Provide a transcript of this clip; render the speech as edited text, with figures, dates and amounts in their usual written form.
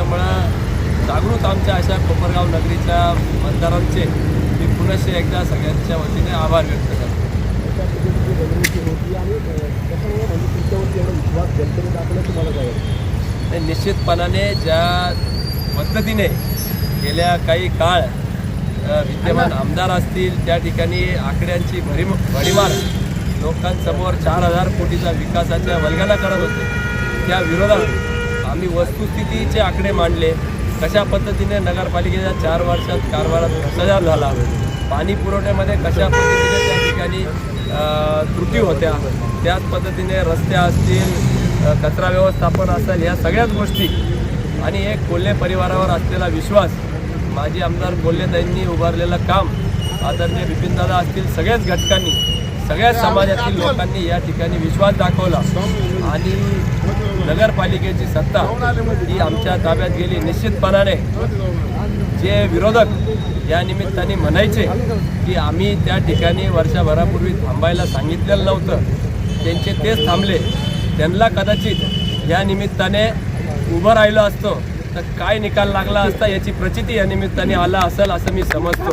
असल्यामुळं जागृत आमच्या अशा कोपरगाव नगरीच्या मतदारांचे मी पुनश्च एकदा सगळ्यांच्या वतीने आभार व्यक्त करतो. निश्चितपणाने ज्या पद्धतीने गेल्या काही काळ विद्यमान आमदार असतील त्या ठिकाणी आकड्यांची भडीमार लोकांसमोर 4,000 कोटीचा विकासाच्या वल्गना करत होते, त्या विरोधात आम्ही वस्तुस्थितीचे आकडे मांडले. कशा पद्धतीने नगरपालिकेच्या 4 वर्षात कारभारात भ्रष्टाचार झाला, पाणी पुरवठ्यामध्ये कशा पद्धतीने त्या ठिकाणी त्रुटी होत्या, त्याच पद्धतीने रस्ते असतील, कचरा व्यवस्थापन असेल, ह्या सगळ्याच गोष्टी आणि एक कोल्हे परिवारावर असलेला विश्वास, माजी आमदार कोल्हेताईंनी उभारलेलं काम, आदरणीय बिपिनदादा असतील, सगळ्याच घटकांनी, सगळ्याच समाजातील लोकांनी या ठिकाणी विश्वास दाखवला आणि नगरपालिकेची सत्ता ही आमच्या ताब्यात गेली. निश्चितपणाने जे विरोधक या निमित्ताने म्हणायचे की आम्ही त्या ठिकाणी वर्षभरापूर्वी थांबायला सांगितलेलं नव्हतं, त्यांचे तेच थांबले. त्यांना कदाचित या निमित्ताने उभं राहिलो असतो तर काय निकाल लागला असता याची प्रचिती या निमित्ताने आला असेल असं मी समजतो.